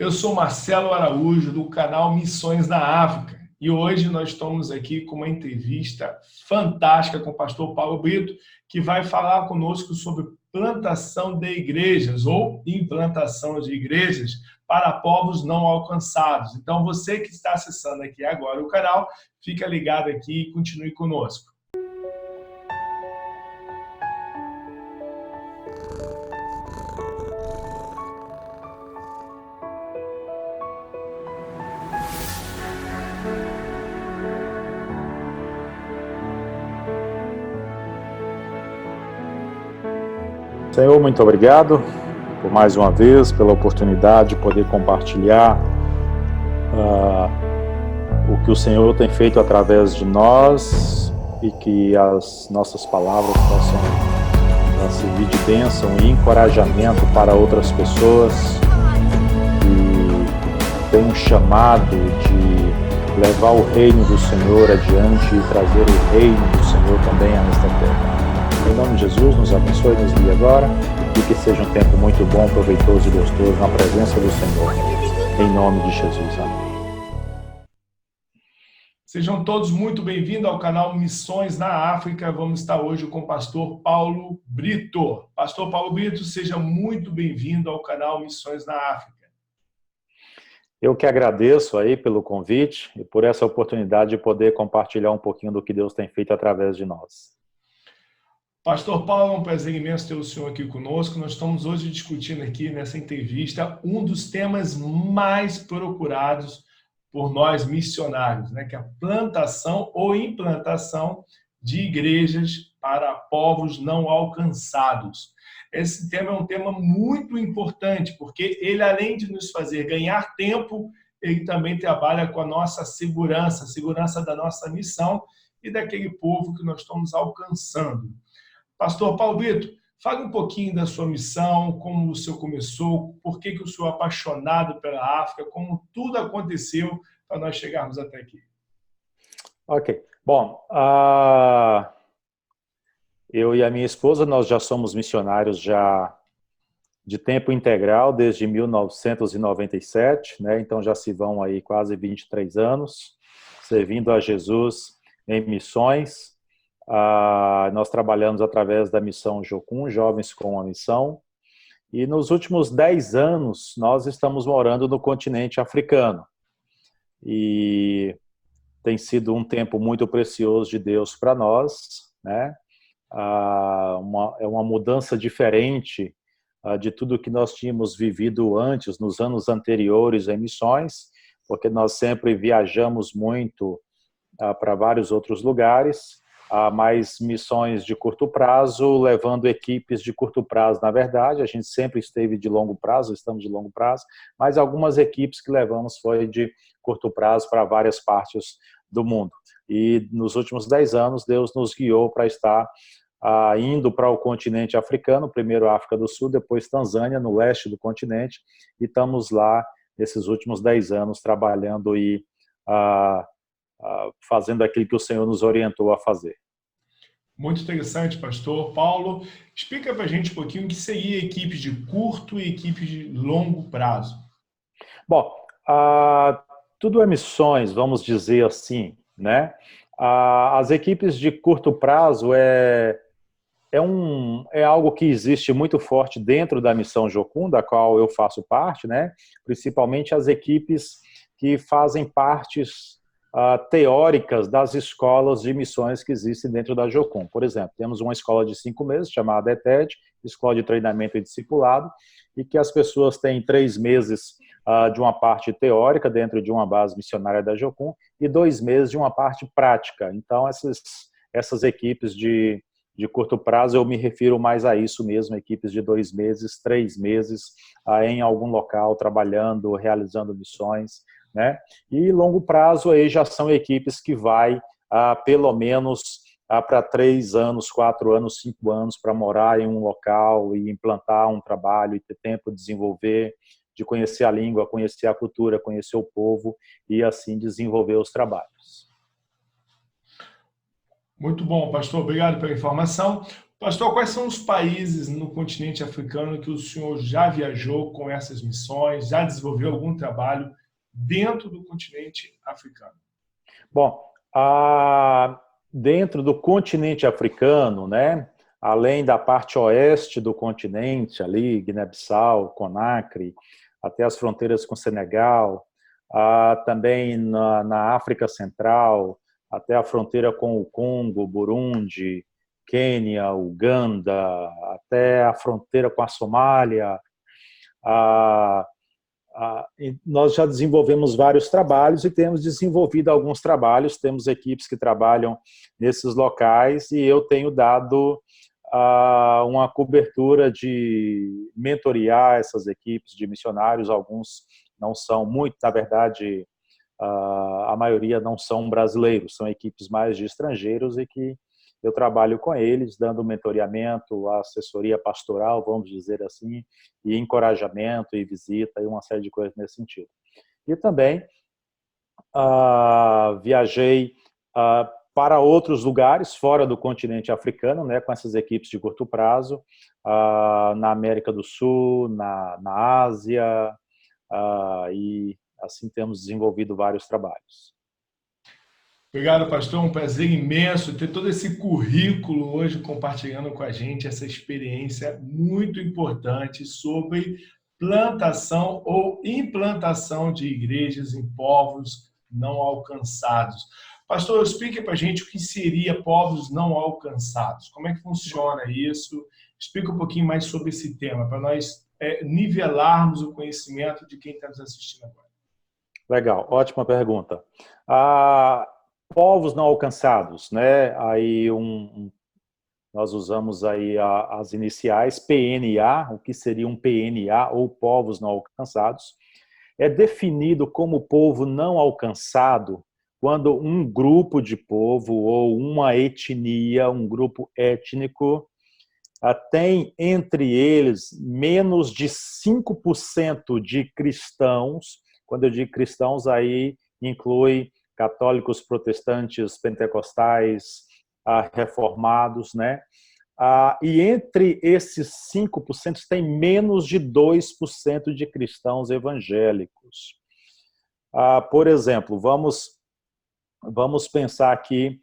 Eu sou Marcelo Araújo, do canal Missões na África, e hoje nós estamos aqui com uma entrevista fantástica com o pastor Paulo Brito, que vai falar conosco sobre plantação de igrejas ou implantação de igrejas para povos não alcançados. Então, você que está acessando aqui agora o canal, fica ligado aqui e continue conosco. Senhor, muito obrigado por mais uma vez, pela oportunidade de poder compartilhar o que o Senhor tem feito através de nós e que as nossas palavras possam servir de bênção e encorajamento para outras pessoas que têm um chamado de levar o reino do Senhor adiante e trazer o reino do Senhor também a esta terra. Em nome de Jesus, nos abençoe nos guie agora e que seja um tempo muito bom, proveitoso e gostoso na presença do Senhor. Em nome de Jesus, amém. Sejam todos muito bem-vindos ao canal Missões na África. Vamos estar hoje com o pastor Paulo Brito. Pastor Paulo Brito, seja muito bem-vindo ao canal Missões na África. Eu que agradeço aí pelo convite e por essa oportunidade de poder compartilhar um pouquinho do que Deus tem feito através de nós. Pastor Paulo, é um prazer imenso ter o senhor aqui conosco. Nós estamos hoje discutindo aqui nessa entrevista um dos temas mais procurados por nós missionários, né? Que é a plantação ou implantação de igrejas para povos não alcançados. Esse tema é um tema muito importante, porque ele, além de nos fazer ganhar tempo, ele também trabalha com a nossa segurança, a segurança da nossa missão e daquele povo que nós estamos alcançando. Pastor Paulo Brito, fale um pouquinho da sua missão, como o senhor começou, por que o senhor é apaixonado pela África, como tudo aconteceu para nós chegarmos até aqui. Ok. Bom, eu e a minha esposa, nós já somos missionários já de tempo integral desde 1997, né? Então já se vão aí quase 23 anos, servindo a Jesus em missões. Nós trabalhamos através da missão Jocum, Jovens com a Missão, e nos últimos 10 anos nós estamos morando no continente africano. E tem sido um tempo muito precioso de Deus para nós, né? É uma mudança diferente de tudo que nós tínhamos vivido antes, nos anos anteriores em missões, porque nós sempre viajamos muito para vários outros lugares, mais missões de curto prazo, levando equipes de curto prazo, na verdade, a gente sempre esteve de longo prazo, estamos de longo prazo, mas algumas equipes que levamos foi de curto prazo para várias partes do mundo. E nos últimos 10 anos, Deus nos guiou para estar indo para o continente africano, primeiro África do Sul, depois Tanzânia, no leste do continente, e estamos lá nesses últimos 10 anos trabalhando e fazendo aquilo que o Senhor nos orientou a fazer. Muito interessante, pastor Paulo. Explica para a gente um pouquinho o que seria equipes de curto e equipes de longo prazo. Bom, tudo é missões, vamos dizer assim, né? As equipes de curto prazo é algo que existe muito forte dentro da missão Jocum, da qual eu faço parte, né? Principalmente as equipes que fazem partes teóricas das escolas de missões que existem dentro da Jocum. Por exemplo, temos uma escola de 5 meses chamada ETED, Escola de Treinamento e Discipulado, e que as pessoas têm 3 meses de uma parte teórica dentro de uma base missionária da Jocum e 2 meses de uma parte prática. Então, essas equipes de curto prazo, eu me refiro mais a isso mesmo, equipes de 2 meses, 3 meses, em algum local, trabalhando, realizando missões, né? E longo prazo aí já são equipes que vai pelo menos para 3 anos, 4 anos, 5 anos para morar em um local e implantar um trabalho e ter tempo de desenvolver, de conhecer a língua, conhecer a cultura, conhecer o povo e assim desenvolver os trabalhos. Muito bom, pastor. Obrigado pela informação. Pastor, quais são os países no continente africano que o senhor já viajou com essas missões, já desenvolveu algum trabalho dentro do continente africano? Bom, dentro do continente africano, né, além da parte oeste do continente, ali, Guiné-Bissau, Conakry, até as fronteiras com Senegal, também na África Central, até a fronteira com o Congo, Burundi, Quênia, Uganda, até a fronteira com a Somália. Nós já desenvolvemos vários trabalhos e temos desenvolvido alguns trabalhos, temos equipes que trabalham nesses locais e eu tenho dado uma cobertura de mentorear essas equipes de missionários. Alguns não são muito, na verdade, a maioria não são brasileiros, são equipes mais de estrangeiros e que eu trabalho com eles, dando mentoreamento, assessoria pastoral, vamos dizer assim, e encorajamento e visita e uma série de coisas nesse sentido. E também viajei para outros lugares fora do continente africano, né, com essas equipes de curto prazo, na América do Sul, na Ásia, e assim temos desenvolvido vários trabalhos. Obrigado, pastor. Um prazer imenso ter todo esse currículo hoje compartilhando com a gente essa experiência muito importante sobre plantação ou implantação de igrejas em povos não alcançados. Pastor, explique para a gente o que seria povos não alcançados. Como é que funciona isso? Explica um pouquinho mais sobre esse tema, para nós nivelarmos o conhecimento de quem está nos assistindo agora. Legal, ótima pergunta. Povos não alcançados, né? Aí nós usamos aí as iniciais PNA. O que seria um PNA ou povos não alcançados? É definido como povo não alcançado quando um grupo de povo ou uma etnia, um grupo étnico, tem entre eles menos de 5% de cristãos. Quando eu digo cristãos, aí inclui católicos, protestantes, pentecostais, reformados, né? E entre esses 5% tem menos de 2% de cristãos evangélicos. Por exemplo, vamos pensar aqui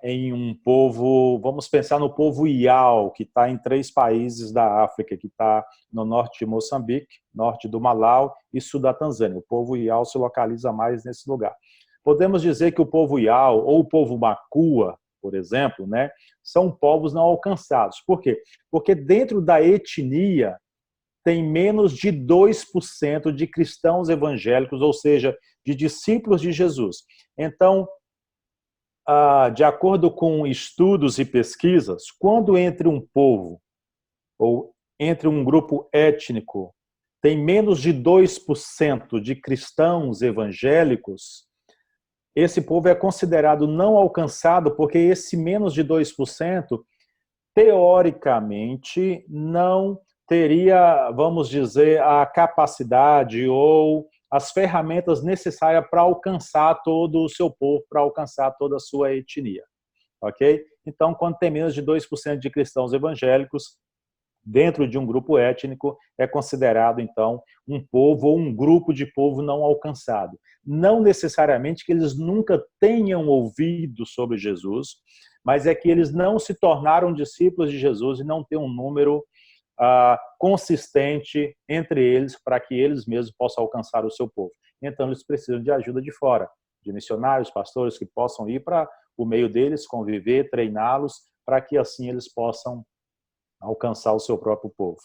em um povo, vamos pensar no povo Iau, que está em 3 países da África, que está no norte de Moçambique, norte do Malau e sul da Tanzânia. O povo Iau se localiza mais nesse lugar. Podemos dizer que o povo Iau ou o povo Makua, por exemplo, né, são povos não alcançados. Por quê? Porque dentro da etnia tem menos de 2% de cristãos evangélicos, ou seja, de discípulos de Jesus. Então, de acordo com estudos e pesquisas, quando entre um povo ou entre um grupo étnico tem menos de 2% de cristãos evangélicos, esse povo é considerado não alcançado, porque esse menos de 2%, teoricamente, não teria, vamos dizer, a capacidade ou as ferramentas necessárias para alcançar todo o seu povo, para alcançar toda a sua etnia. Ok? Então, quando tem menos de 2% de cristãos evangélicos dentro de um grupo étnico, é considerado, então, um povo ou um grupo de povo não alcançado. Não necessariamente que eles nunca tenham ouvido sobre Jesus, mas é que eles não se tornaram discípulos de Jesus e não têm um número consistente entre eles para que eles mesmos possam alcançar o seu povo. Então, eles precisam de ajuda de fora, de missionários, pastores que possam ir para o meio deles, conviver, treiná-los, para que assim eles possam alcançar o seu próprio povo.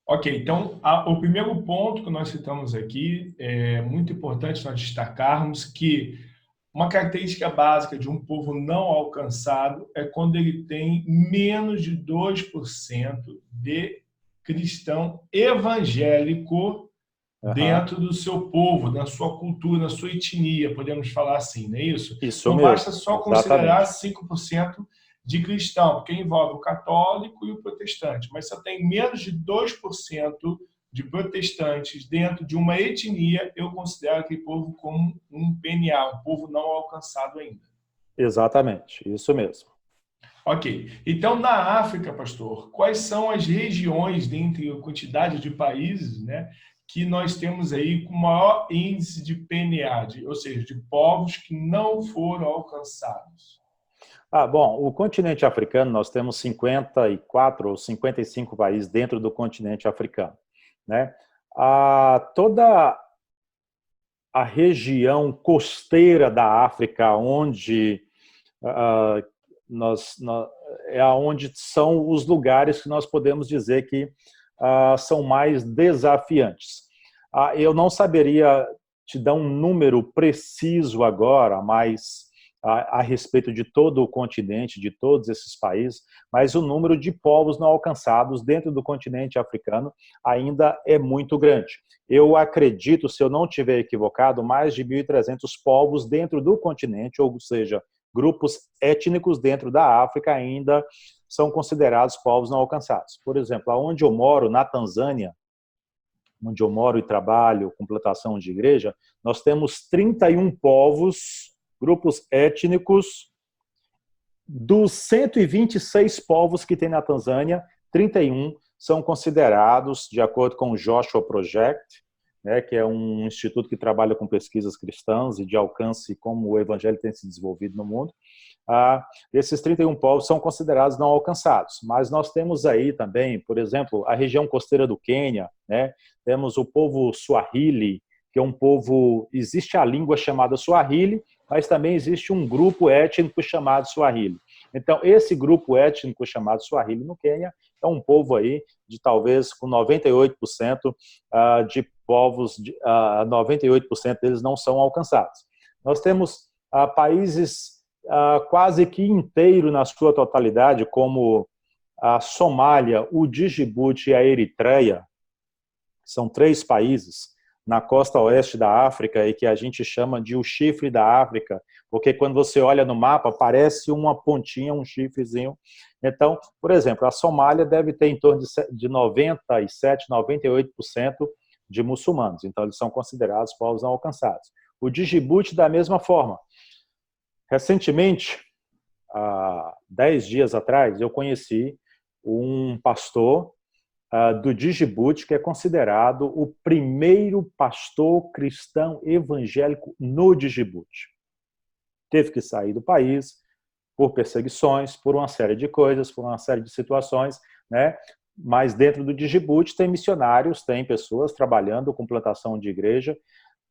Ok, então o primeiro ponto que nós citamos aqui é muito importante nós destacarmos que uma característica básica de um povo não alcançado é quando ele tem menos de 2% de cristão evangélico dentro do seu povo, na sua cultura, na sua etnia, podemos falar assim, não é isso? Isso não mesmo. Basta só considerar 5% de cristão, porque envolve o católico e o protestante, mas só tem menos de 2% de protestantes dentro de uma etnia, eu considero aquele povo como um PNA, um povo não alcançado ainda. Exatamente, isso mesmo. Ok. Então, na África, pastor, quais são as regiões, dentre a quantidade de países, né, que nós temos aí com maior índice de PNA, ou seja, de povos que não foram alcançados? Bom, o continente africano, nós temos 54 ou 55 países dentro do continente africano, né? Toda a região costeira da África, onde ah, é onde são os lugares que nós podemos dizer que são mais desafiantes. Eu não saberia te dar um número preciso agora, mas a respeito de todo o continente, de todos esses países, mas o número de povos não alcançados dentro do continente africano ainda é muito grande. Eu acredito, se eu não estiver equivocado, mais de 1.300 povos dentro do continente, ou seja, grupos étnicos dentro da África ainda são considerados povos não alcançados. Por exemplo, onde eu moro, na Tanzânia, onde eu moro e trabalho, completação de igreja, nós temos 31 povos, grupos étnicos. Dos 126 povos que tem na Tanzânia, 31 são considerados, de acordo com o Joshua Project, né, que é um instituto que trabalha com pesquisas cristãs e de alcance como o evangelho tem se desenvolvido no mundo. Esses 31 povos são considerados não alcançados, mas nós temos aí também, por exemplo, a região costeira do Quênia, né, temos o povo Swahili, que é um povo, existe a língua chamada Swahili, mas também existe um grupo étnico chamado Swahili. Então, esse grupo étnico chamado Swahili no Quênia é um povo aí de talvez com 98% de povos, 98% deles não são alcançados. Nós temos países quase que inteiro na sua totalidade, como a Somália, o Djibouti e a Eritreia, são 3 países na costa oeste da África e que a gente chama de o chifre da África, porque quando você olha no mapa, parece uma pontinha, um chifrezinho. Então, por exemplo, a Somália deve ter em torno de 97, 98% de muçulmanos, então eles são considerados povos não alcançados. O Djibouti, da mesma forma. Recentemente, há 10 dias atrás, eu conheci um pastor do Djibouti, que é considerado o primeiro pastor cristão evangélico no Djibouti. Teve que sair do país por perseguições, por uma série de coisas, por uma série de situações, né? Mas dentro do Djibouti tem missionários, tem pessoas trabalhando com plantação de igreja.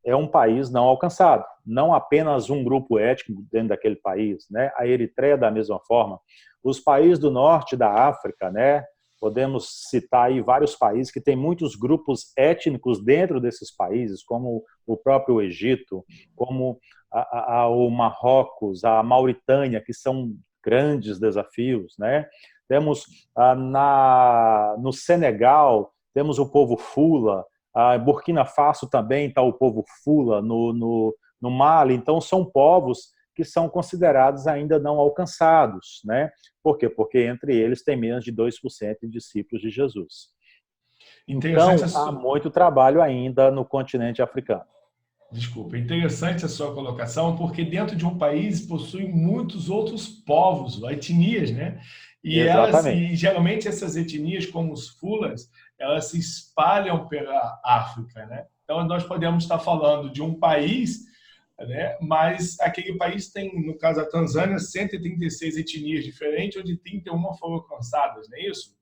É um país não alcançado, não apenas um grupo étnico dentro daquele país, né? A Eritreia da mesma forma. Os países do norte da África, né? Podemos citar aí vários países que têm muitos grupos étnicos dentro desses países, como o próprio Egito, como o Marrocos, a Mauritânia, que são grandes desafios, né? Temos no Senegal, temos o povo Fula, Burkina Faso também está o povo Fula, no Mali. Então, são povos que são considerados ainda não alcançados, né? Por quê? Porque entre eles tem menos de 2% de discípulos de Jesus. Então, há muito trabalho ainda no continente africano. Desculpa, interessante a sua colocação, porque dentro de um país possui muitos outros povos, etnias, né? E geralmente essas etnias, como os fulas, elas se espalham pela África, né? Então nós podemos estar falando de um país, né? Mas aquele país tem, no caso a Tanzânia, 136 etnias diferentes, onde 31 foram alcançadas, não é isso?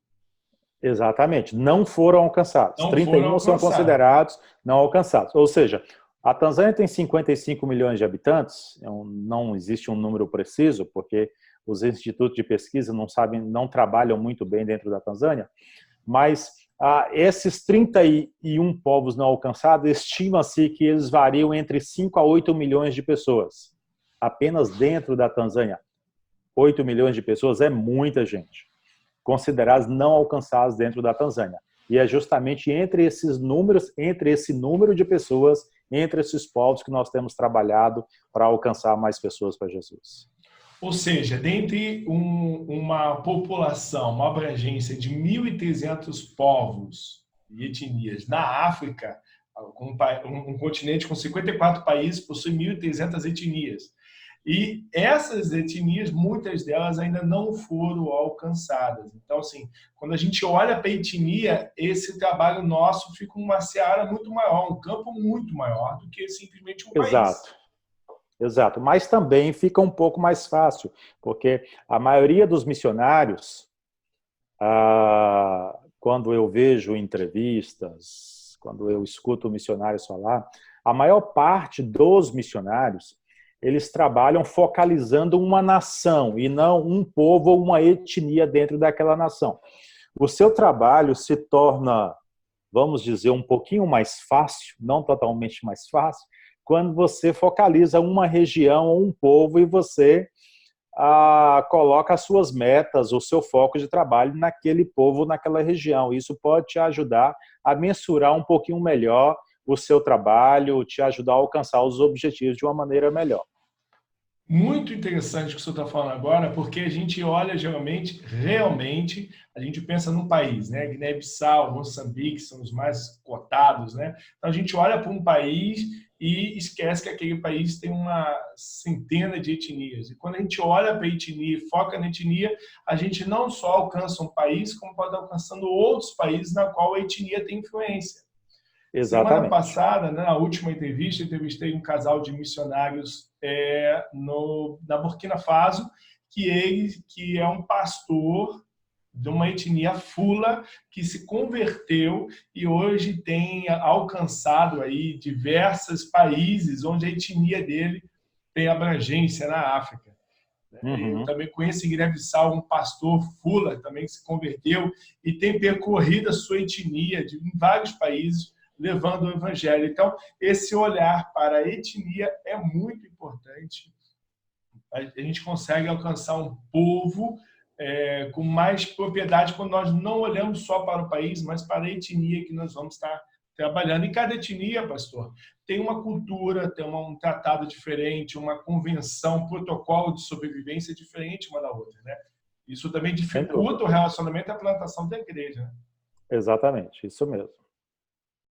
Exatamente, não foram alcançados. Não 31 são considerados não alcançados. Ou seja, a Tanzânia tem 55 milhões de habitantes, não existe um número preciso, porque os institutos de pesquisa não trabalham muito bem dentro da Tanzânia, mas esses 31 povos não alcançados, estima-se que eles variam entre 5 a 8 milhões de pessoas, apenas dentro da Tanzânia. 8 milhões de pessoas é muita gente, considerados não alcançados dentro da Tanzânia. E é justamente entre esses números, entre esse número de pessoas, entre esses povos que nós temos trabalhado para alcançar mais pessoas para Jesus. Ou seja, dentre uma população, uma abrangência de 1.300 povos e etnias na África, um continente com 54 países possui 1.300 etnias. E essas etnias, muitas delas ainda não foram alcançadas. Então, assim, quando a gente olha para a etnia, esse trabalho nosso fica uma seara muito maior, um campo muito maior do que simplesmente um país. Exato. Exato, mas também fica um pouco mais fácil, porque a maioria dos missionários, quando eu vejo entrevistas, quando eu escuto missionários falar, a maior parte dos missionários, eles trabalham focalizando uma nação e não um povo ou uma etnia dentro daquela nação. O seu trabalho se torna, vamos dizer, um pouquinho mais fácil, não totalmente mais fácil, quando você focaliza uma região ou um povo e você coloca as suas metas, o seu foco de trabalho naquele povo, naquela região. Isso pode te ajudar a mensurar um pouquinho melhor o seu trabalho, te ajudar a alcançar os objetivos de uma maneira melhor. Muito interessante o que o senhor está falando agora, porque a gente olha geralmente, realmente, a gente pensa num país, né? Guiné-Bissau, Moçambique são os mais cotados, né? Então a gente olha para um país e esquece que aquele país tem uma centena de etnias. E quando a gente olha para a etnia e foca na etnia, a gente não só alcança um país, como pode alcançando outros países na qual a etnia tem influência. Semana Exatamente. passada, na última entrevista, entrevistei um casal de missionários na Burkina Faso, que é um pastor de uma etnia Fula que se converteu e hoje tem alcançado aí diversos países onde a etnia dele tem abrangência na África. Eu também conheço em Guiné-Bissau um pastor Fula também que se converteu e tem percorrido a sua etnia em vários países, levando o evangelho. Então, esse olhar para a etnia é muito importante. A gente consegue alcançar um povo com mais propriedade quando nós não olhamos só para o país, mas para a etnia que nós vamos estar trabalhando. E cada etnia, pastor, tem uma cultura, tem um tratado diferente, uma convenção, um protocolo de sobrevivência diferente uma da outra, né? Isso também dificulta o relacionamento e a plantação da igreja, né? Exatamente, isso mesmo.